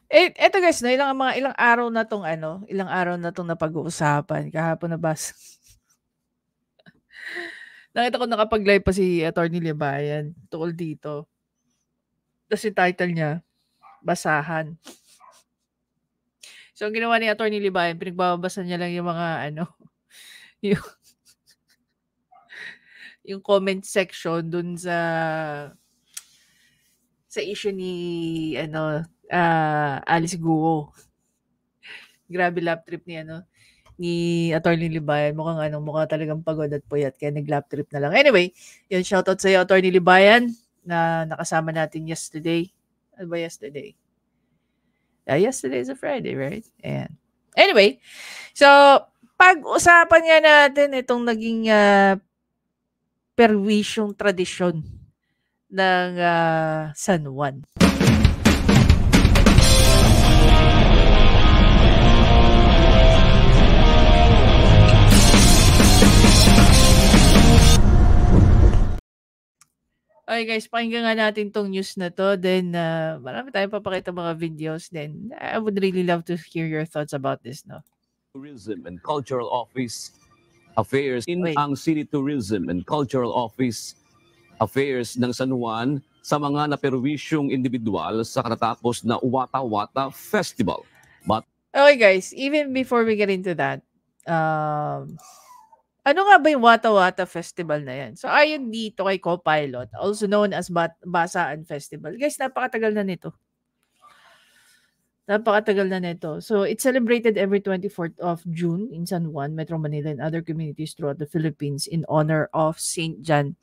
Eto guys 'no, ilang araw na 'tong ano, ilang araw na 'tong napag-uusapan. Kahapon nakita ko nakapag-live pa si Attorney Libayan tungkol dito. Tas yung title niya, basahan. So, ang ginawa ni Attorney Libayan, pinagbabasa niya lang yung mga ano, yung, yung comment section dun sa issue ni ano, Alice Guo. Grabe lap trip ni Attorney Libayan. Mukhang talagang pagod at puyat kaya nag-lap trip na lang. Anyway, yun, shoutout sa iyo, Attorney Libayan, na nakasama natin yesterday. Ano ba yesterday? Yesterday is a Friday, right? Ayan. Anyway, so, pag-usapan nga natin itong naging perwisyong tradisyon ng San Juan. Okay guys, pakinggan nga natin tong news na to. Then, marami tayong papakita mga videos. Then, I would really love to hear your thoughts about this, no? Tourism and Cultural Office Affairs in Wait. ang City Tourism and Cultural Office Affairs ng San Juan sa mga naperwisyong individual sa katatapos na Wata Wata Festival. Okay guys, even before we get into that, ano nga ba yung Wata Wata Festival na yan? So, ayon dito kay Copilot, also known as Basaan Festival. Guys, napakatagal na nito. So, it's celebrated every 24th of June in San Juan, Metro Manila, and other communities throughout the Philippines in honor of Saint John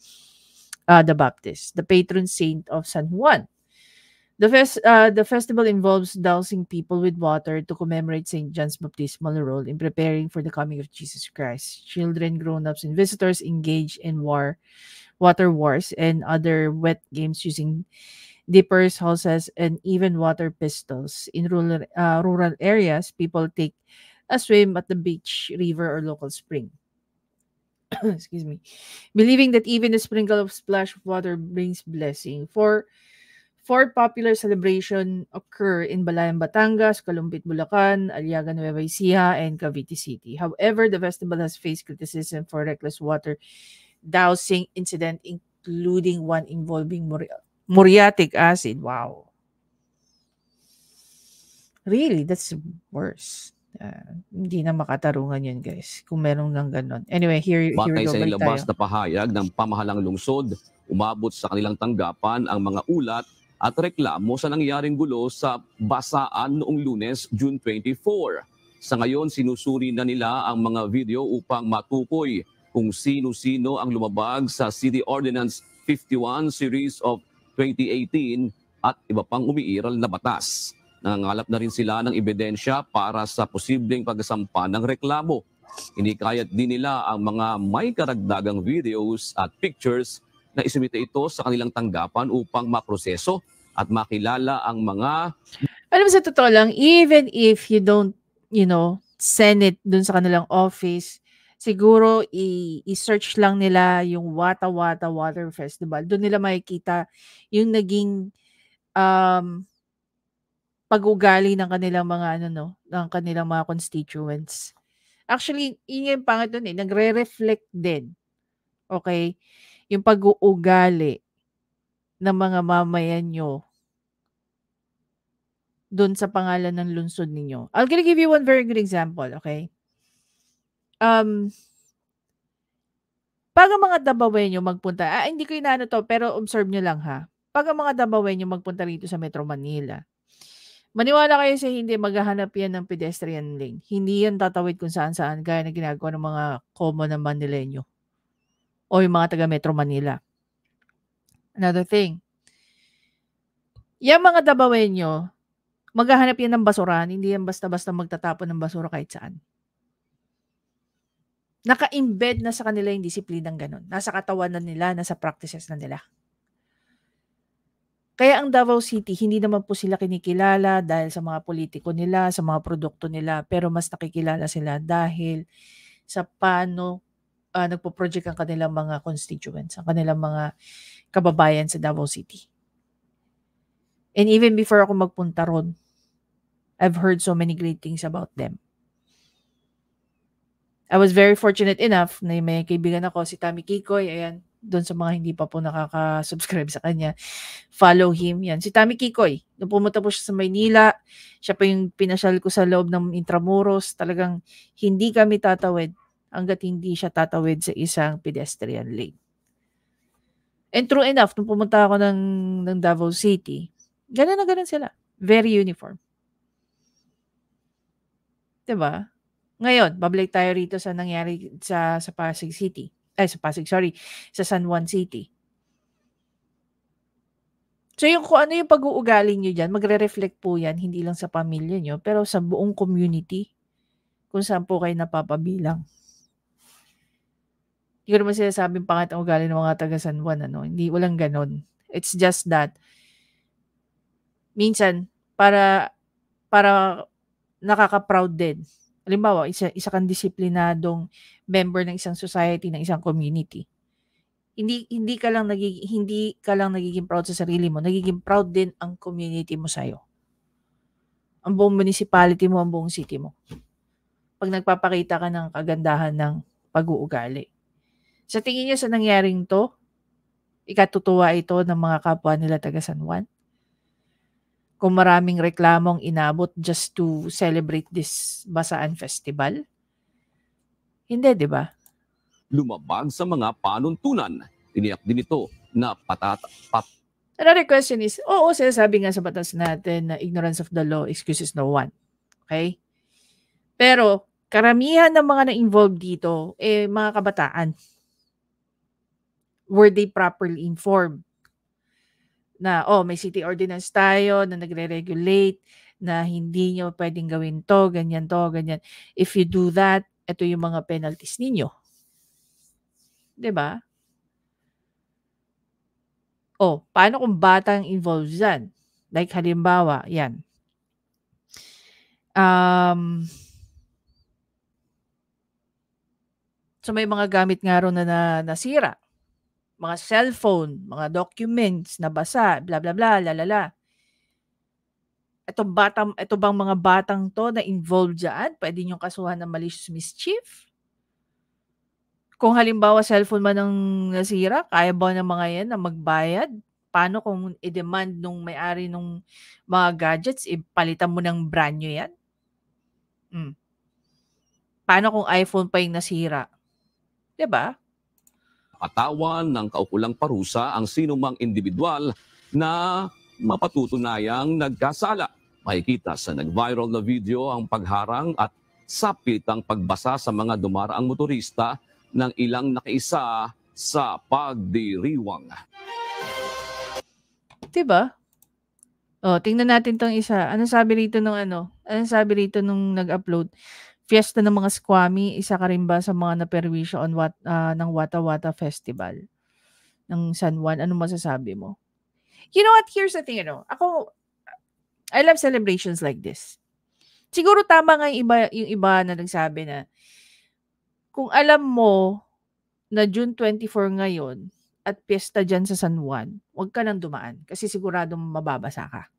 the Baptist, the patron saint of San Juan. The festival involves dousing people with water to commemorate St. John's baptismal role in preparing for the coming of Jesus Christ. Children, grown-ups, and visitors engage in water wars, and other wet games using dippers, hoses, and even water pistols. In rural areas, people take a swim at the beach, river, or local spring. Excuse me. Believing that even a sprinkle of splash of water brings blessing. Four popular celebration occur in Balayan, Batangas, Kalumpit, Bulacan, Aliaga, Nueva Ecija, and Cavite City. However, the festival has faced criticism for reckless water dousing incident, including one involving muriatic acid. Wow. Really? That's worse. Hindi na makatarungan yun, guys. Kung meron ng ganon. Anyway, here we Batay go. sa Balik nilabas tayo. na pahayag ng pamahalang lungsod, umabot sa kanilang tanggapan ang mga ulat at reklamo sa nangyaring gulo sa Basaan noong Lunes, June 24. Sa ngayon, sinusuri na nila ang mga video upang matukoy kung sino-sino ang lumabag sa City Ordinance 51 Series of 2018 at iba pang umiiral na batas. Nangangalap na rin sila ng ebidensya para sa posibleng pagsampa ng reklamo. Hinikayat din nila ang mga may karagdagang videos at pictures na isumite ito sa kanilang tanggapan upang maproseso at makilala ang mga... Alam mo, sa totoo lang, even if you don't, send it dun sa kanilang office, siguro i-search lang nila yung Wata Wata Water Festival. Doon nila makikita yung naging pag-ugali ng kanilang mga ng kanilang mga constituents. Actually, yun yung pangit dun eh. Nagre-reflect din. Okay? Yung pag-uugali ng mga mamayan nyo doon sa pangalan ng lungsod ninyo. I'm gonna give you one very good example, okay? Pag ang mga Dabawenyo magpunta, hindi ko inaano to, pero observe nyo lang ha. Pag ang mga Dabawenyo magpunta rito sa Metro Manila, maniwala kayo sa hindi, maghahanap yan ng pedestrian lane. Hindi yan tatawid kung saan-saan gaya na ginagawa ng mga common na Manileño o yung mga taga Metro Manila. Another thing, yung mga Dabawenyo, maghahanap yan ng basurahan, hindi yan basta-basta magtatapon ng basura kahit saan. Naka-embed na sa kanila yung disiplinang ganun. Nasa katawan na nila, nasa practices na nila. Kaya ang Davao City, hindi naman po sila kinikilala dahil sa mga politiko nila, sa mga produkto nila, pero mas nakikilala sila dahil sa paano nagpo-project ang kanilang mga constituents, ang kanilang mga kababayan sa Davao City. And even before ako magpunta ron, I've heard so many great things about them. I was very fortunate enough na may kaibigan ako, si Tammy Kikoy. Ayan, doon sa mga hindi pa po nakaka-subscribe sa kanya, follow him. Yan, si Tammy Kikoy. Nung pumunta po siya sa Maynila, siya pa yung pinasyal ko sa loob ng Intramuros. Talagang hindi kami tatawid hanggat hindi siya tatawid sa isang pedestrian lane. And true enough, nung pumunta ako ng Davao City, ganun na ganun sila. Very uniform. Diba? Ngayon, babalik tayo rito sa nangyari sa Pasig City. Sa San Juan City. So yung kung ano yung pag-uugali nyo dyan, magre-reflect po yan, hindi lang sa pamilya nyo, pero sa buong community, kung saan po kayo napapabilang. Hindi ko naman sinasabing pangit ang ugali ng mga taga San Juan, Hindi, walang ganon. It's just that, minsan, para nakaka-proud din. Halimbawa, isa kang disiplinadong member ng isang society, ng isang community. Hindi ka lang nagiging proud sa sarili mo, nagiging proud din ang community mo sa'yo. Ang buong municipality mo, ang buong city mo. Pag nagpapakita ka ng kagandahan ng pag-uugali. Sa tingin niyo sa nangyaring to, ikatutuwa ito ng mga kapwa nila taga San Juan? Kung maraming reklamong inabot just to celebrate this Basaan Festival? Hindi, di ba? Lumabag sa mga panuntunan. Tiniyak din ito na Another question is, sinasabi nga sa batas natin na ignorance of the law excuses no one. Okay? Pero, karamihan ng mga na-involved dito, mga kabataan. Were they properly informed? Na, may city ordinance tayo na nagre-regulate na hindi nyo pwedeng gawin to, ganyan. If you do that, ito yung mga penalties ninyo. Diba? Paano kung batang involved dyan? Like halimbawa, yan. So may mga gamit nga ron na nasira. Mga cellphone, mga documents, nabasa, bla bla bla, lalala. Ito bang mga batang to na involved dyan? Pwede niyong kasuhan ng malicious mischief? Kung halimbawa cellphone man ang nasira, kaya ba ng mga yan na magbayad? Paano kung i-demand nung may-ari nung mga gadgets, ipalitan mo ng brand new yan? Paano kung iPhone pa yung nasira? Diba? Patawan ng kaukulang parusa ang sinumang individual na mapatutunayang nagkasala. Makikita sa nag-viral na video ang pagharang at sapitang pagbasa sa mga dumaraang motorista ng ilang nakaisa sa pagdiriwang. Diba? Tingnan natin tong isa. Anong sabi rito nung nag-upload? Fiesta ng mga squammy, isa ka rin ba sa mga naperwisyo ng Wata Wata Festival ng San Juan? Ano masasabi mo? You know what? Here's the thing, I love celebrations like this. Siguro tama nga yung iba na nagsabi na kung alam mo na June 24 ngayon at piyesta dyan sa San Juan, huwag ka nang dumaan kasi siguradong mababasa ka.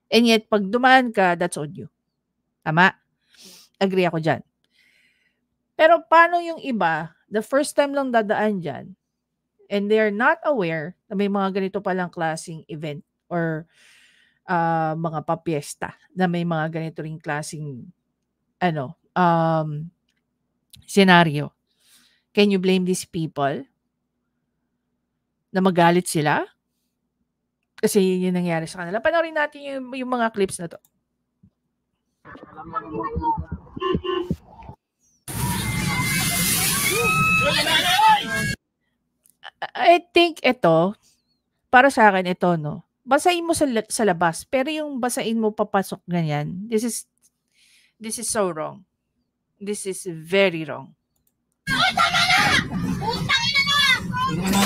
And yet, pag dumaan ka, that's on you. Tama? Agree ako dyan. Pero paano yung iba, the first time lang dadaan dyan, and they're not aware na may mga ganito palang klaseng event or mga papiesta na may mga ganito ring klaseng scenario. Can you blame these people na magalit sila? Kasi yun yung nangyari sa kanila. Panoorin natin yung mga clips na to. I think ito, para sa akin ito, basahin mo sa labas, pero yung basahin mo papasok ganyan, this is so wrong. This is very wrong.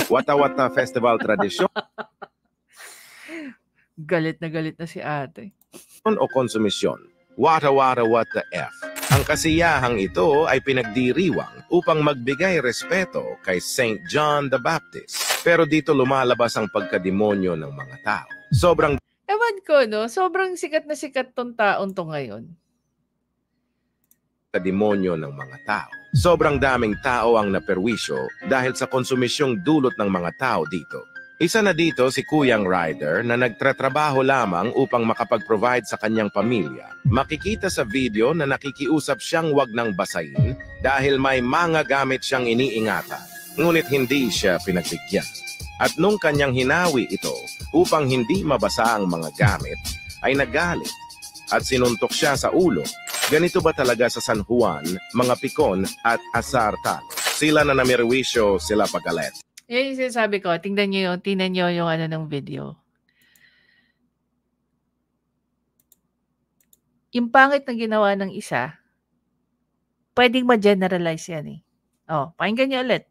Wata Wata Festival tradisyon Galit na si ate. o konsumisyon. Wata Wata Wata F. Ang kasiyahang ito ay pinagdiriwang upang magbigay respeto kay St. John the Baptist. Pero dito lumalabas ang pagkademonyo ng mga tao. Sobrang Ewan ko, no? Sobrang sikat na sikat tong taon to ngayon. Sa demonyo ng mga tao. Sobrang daming tao ang naperwisyo dahil sa konsumisyong dulot ng mga tao dito. Isa na dito si Kuyang Ryder na nagtratrabaho lamang upang makapag-provide sa kanyang pamilya. Makikita sa video na nakikiusap siyang wag nang basahin dahil may mga gamit siyang iniingatan. Ngunit hindi siya pinagbigyan. At nung kanyang hinawi ito upang hindi mabasa ang mga gamit, ay nagalit at sinuntok siya sa ulo. Ganito ba talaga sa San Juan, mga pikon at asartal? Sila na namirwisyo, sila pagalit. Yan yung sinasabi ko, tingnan nyo yung ano ng video. Yung pangit na ginawa ng isa, pwedeng ma-generalize yan eh. Oh, pakinggan nyo ulit.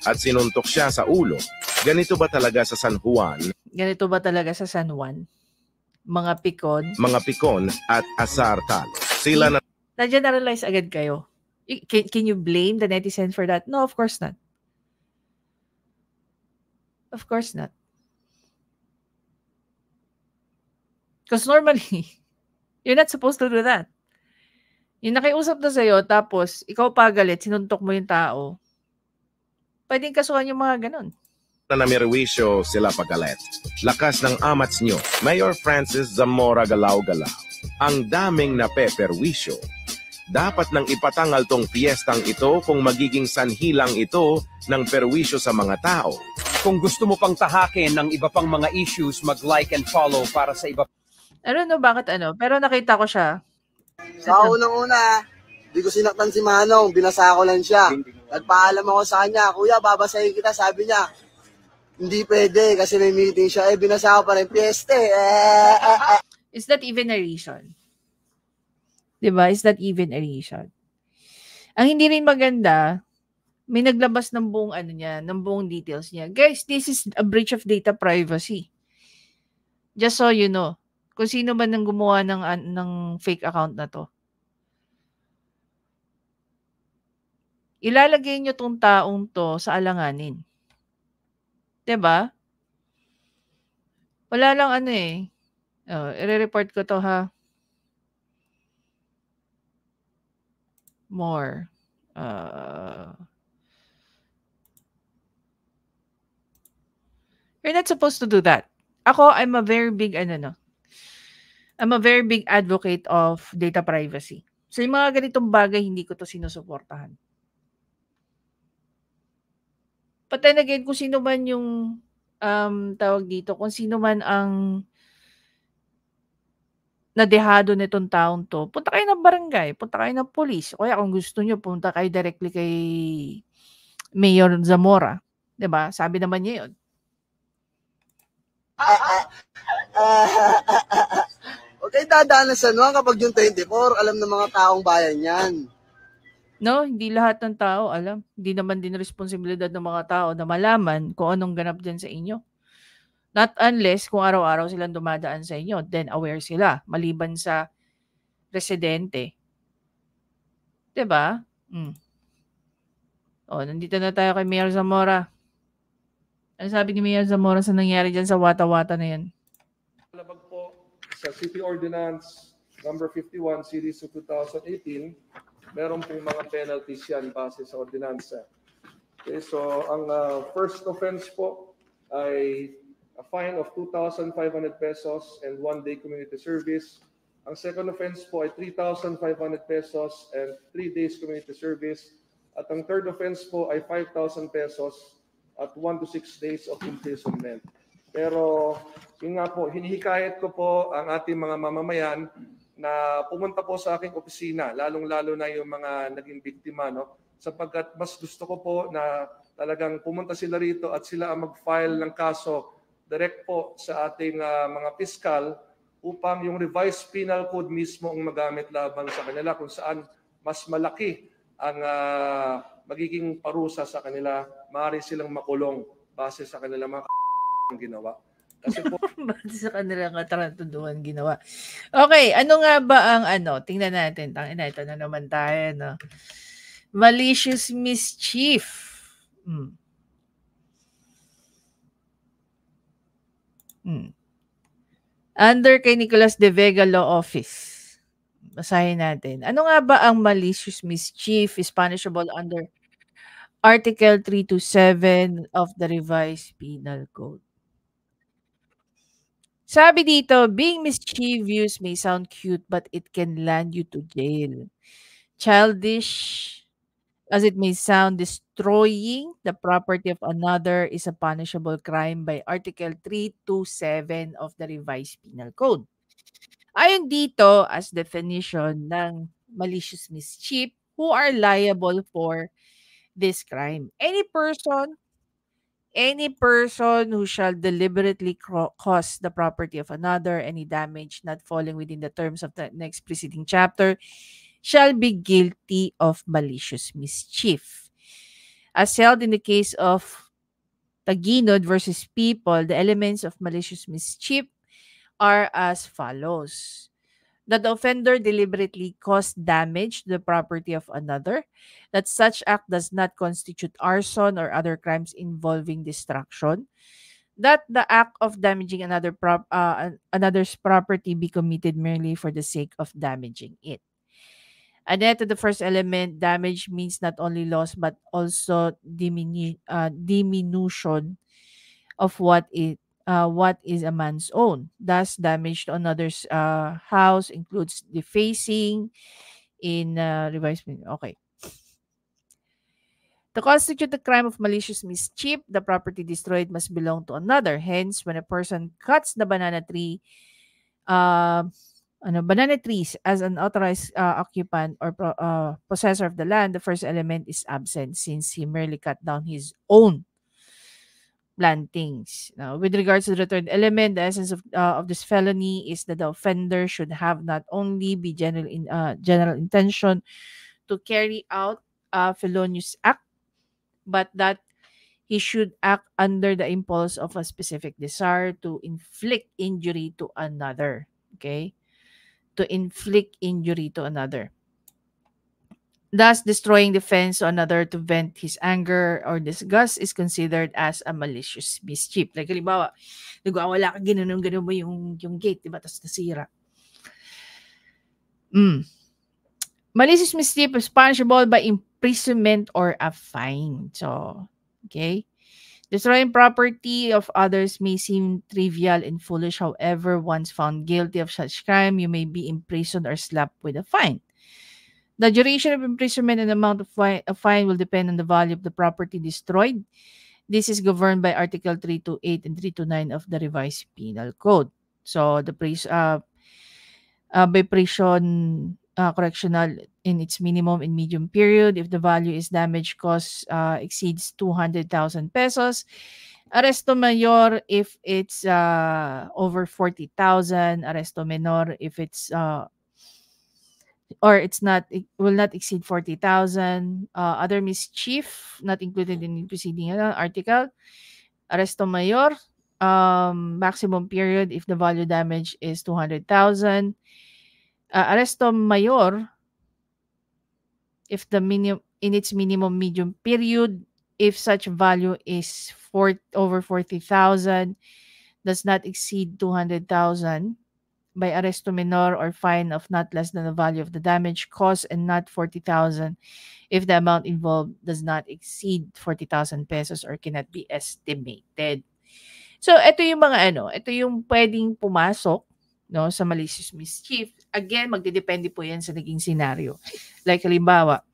At sinuntok siya sa ulo. Ganito ba talaga sa San Juan? Ganito ba talaga sa San Juan? Mga pikon At asartal. Sila na na-generalize agad kayo. Can you blame the netizen for that? No, of course not. Of course not. Because normally, you're not supposed to do that. Yung nakiusap na sa'yo, tapos ikaw pagalit, sinuntok mo yung tao, pwedeng kasuhan yung mga ganun. namirwisyo, sila pagalit. Lakas ng amats nyo, Mayor Francis Zamora Galaw-Galaw. Ang daming napeperwisyo. Dapat nang ipatangal tong piyestang ito kung magiging sanhilang ito ng perwisyo sa mga tao. Kung gusto mo pang tahakin ng iba pang mga issues, mag-like and follow para sa iba. I don't know bakit pero nakita ko siya. Sa unang-una, di ko sinaktan si Manong, binasa ko lang siya. Nagpaalam ako sa kanya, kuya, babasahin kita, sabi niya. Hindi pwede kasi may meeting siya, binasa ko pa rin, piyeste. Is that even a reason? Diba? Is that even a reason? Ang hindi rin maganda, may naglabas ng buong ng buong details niya. Guys, this is a breach of data privacy. Just so you know, kung sino man nang gumawa ng fake account na to. Ilalagay niyo tong taong to sa alanganin. 'Di ba? Wala lang i-report ko to ha. More. You're not supposed to do that. Ako, I'm a very big I'm a very big advocate of data privacy. So, yung mga ganitong bagay, hindi ko to sinusuportahan. But then again, kung sino man yung tawag dito, kung sino man ang nadehado nitong taong to, punta kayo ng barangay, punta kayo ng police. O kaya kung gusto nyo, punta kayo directly kay Mayor Zamora. 'Di ba? Sabi naman niya yun. Okay, dadaanan sa kapag yung 24, alam ng mga taong bayan yan. No, hindi lahat ng tao alam. Hindi naman din responsibilidad ng mga tao na malaman kung anong ganap dyan sa inyo. Not unless kung araw-araw silang dumadaan sa inyo, then aware sila, maliban sa residente. 'Di ba? Nandito na tayo kay Mayor Zamora. Ano sabi ni Mayor Zamora sa nangyari dyan sa wata-wata na yan? Labag po sa City Ordinance number 51 series of 2018, meron pong mga penalties yan base sa ordinansa. Okay, so ang first offense po ay a fine of 2,500 pesos and 1-day community service. Ang second offense po ay 3,500 pesos and 3 days community service. At ang third offense po ay 5,000 pesos at 1 to 6 days of imprisonment. Pero yun nga po, hinihikayat ko po ang ating mga mamamayan na pumunta po sa aking opisina, lalong-lalo na yung mga naging biktima, no? Sapagkat mas gusto ko po na talagang pumunta sila rito at sila ang mag-file ng kaso direct po sa ating mga piskal upang yung revised penal code mismo ang magamit laban sa kanila kung saan mas malaki ang magiging parusa sa kanila, maaari silang makulong base sa kanila mga ginawa. Kasi po base sa kanilang kataruntuhan ginawa. Okay, ano nga ba ang tingnan natin. Ito na naman tayo, no? Malicious mischief. Under kay Nicolas de Vega Law Office. Basahin natin. Ano nga ba ang malicious mischief is punishable under Article 327 of the Revised Penal Code? Sabi dito, being mischievous may sound cute but it can land you to jail. Childish as it may sound, destroying the property of another is a punishable crime by Article 327 of the Revised Penal Code. Ayon dito, as definition ng malicious mischief, who are liable for this crime? Any person who shall deliberately cause the property of another, any damage not falling within the terms of the next preceding chapter, shall be guilty of malicious mischief. As held in the case of Taginod versus People, the elements of malicious mischief are as follows. That the offender deliberately caused damage to the property of another, that such act does not constitute arson or other crimes involving destruction, that the act of damaging another's property be committed merely for the sake of damaging it. And then to the first element, damage means not only loss but also diminution of what is a man's own. Thus, damage to another's house includes defacing in revised. Okay. To constitute the crime of malicious mischief, the property destroyed must belong to another. Hence, when a person cuts the banana trees as an authorized occupant or possessor of the land, the first element is absent since he merely cut down his own plantings. Now, with regards to the third element, the essence of this felony is that the offender should have not only be general intention to carry out a felonious act, but that he should act under the impulse of a specific desire to inflict injury to another. Okay? To inflict injury to another. Thus, destroying the fence to another to vent his anger or disgust is considered as a malicious mischief. Like, halimbawa, nagwawala ka, ganun mo yung gate, diba? Tapos nasira. Malicious mischief is punishable by imprisonment or a fine. So, okay? Destroying property of others may seem trivial and foolish. However, once found guilty of such crime, you may be imprisoned or slapped with a fine. The duration of imprisonment and amount of fine will depend on the value of the property destroyed. This is governed by Article 328 and 329 of the Revised Penal Code. So, the by prison correctional in its minimum and medium period, if the value is damage cost exceeds 200,000 pesos. Arresto mayor if it's over 40,000. Arresto menor if it's it will not exceed 40,000. Other mischief not included in the preceding article. Arresto mayor, maximum period if the value damage is 200,000. Arresto mayor if the in its minimum medium period, if such value is over 40,000, does not exceed 200,000. By arresto menor or fine of not less than the value of the damage caused and not 40,000 if the amount involved does not exceed 40,000 pesos or cannot be estimated. So, ito yung ito yung pwedeng pumasok sa malicious mischief. Again, magdedepende po yan sa naging scenario. Like, halimbawa,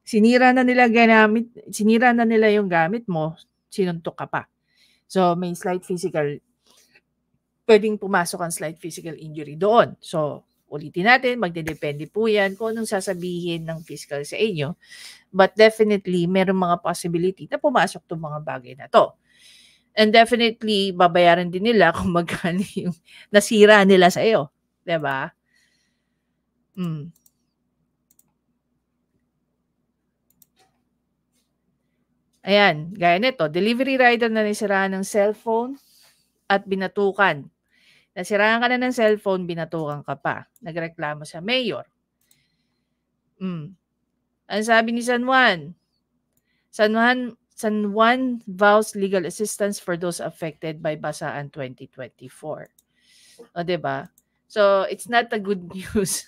sinira na nila yung gamit mo, sinuntok ka pa. So, may slight physical, pwedeng pumasok ang slight physical injury doon. So, ulitin natin, magdedepende po yan kung anong sasabihin ng fiscal sa inyo. But definitely, meron mga possibility na pumasok itong mga bagay na to. And definitely, babayaran din nila kung magkano yung nasira nila sa iyo. Diba? Ayan, gaya nito, delivery rider na nasiraan ng cellphone at binatukan. Nasiraan ka na ng cellphone, binatukan ka pa. Nagreklamo sa mayor. Ang sabi ni San Juan vows legal assistance for those affected by Basaan 2024. O, 'di ba? So, it's not a good news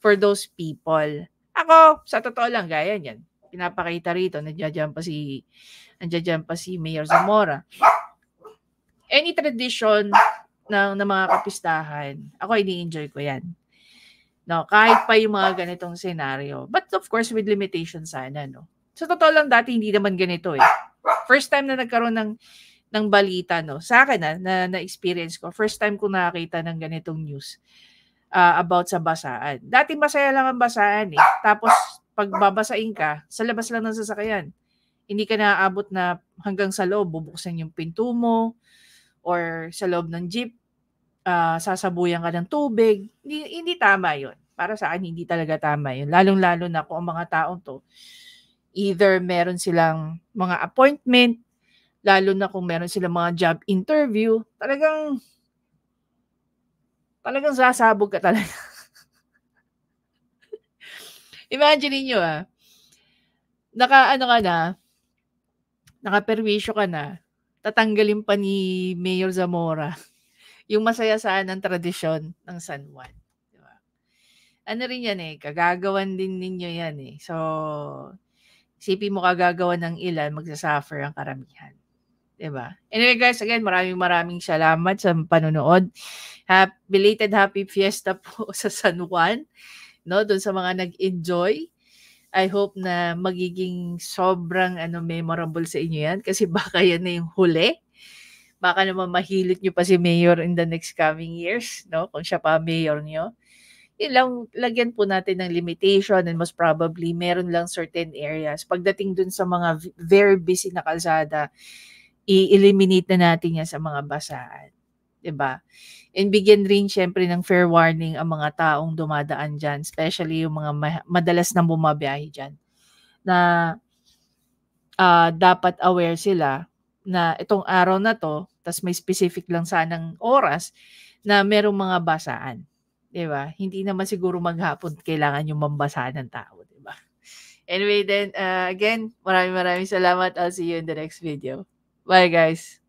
for those people. Ako, sa totoo lang, gaya niyan, pinapakita rito, nandiyan pa si Mayor Zamora. Any tradition ng mga kapistahan, ako ini-enjoy ko yan. No, kahit pa yung mga ganitong senaryo. But of course, with limitation sana, no? Sa totoo lang, dati hindi naman ganito eh. First time na nagkaroon ng balita, no? Sa akin na-experience ko, first time ko nakakita ng ganitong news about sa basaan. Dati masaya lang ang basaan eh. Tapos, pag babasain ka, sa labas lang ng sasakyan. Hindi ka naaabot na hanggang sa loob, bubuksan yung pinto mo, or sa loob ng jeep, sasabuyan ka ng tubig. Hindi tama yun. Para sa akin, hindi talaga tama yun. Lalong-lalo na kung ang mga taong to, either meron silang mga appointment, lalo na kung meron silang mga job interview, talagang sasabog ka talaga. Imagine niyo nakaperwisyo ka na, tatanggalin pa ni Mayor Zamora yung masaya saan ng tradisyon ng San Juan. Diba? Ano rin yan eh, kagagawan din ninyo yan eh. So, isipin mo kagagawan ng ilan, magsasuffer ang karamihan. Diba? Anyway guys, again, maraming salamat sa panonood. Belated happy fiesta po sa San Juan. No, doon sa mga nag-enjoy. I hope na magiging sobrang memorable sa inyo yan kasi baka yan na yung huli. Baka naman mahilit nyo pa si Mayor in the next coming years, no? Kung siya pa Mayor nyo. Yun lang, lagyan po natin ng limitation and most probably meron lang certain areas. Pagdating dun sa mga very busy na kalsada, i-eliminate na natin yan sa mga basaan. Diba? And bigyan rin syempre ng fair warning ang mga taong dumadaan dyan, especially yung mga madalas nang bumabiyahe dyan, na dapat aware sila na itong araw na to, tas may specific lang sanang oras na merong mga basaan. Diba? Hindi naman siguro maghapon kailangan yung mambasa ng tao. Diba? Anyway then, again, maraming salamat. I'll see you in the next video. Bye guys!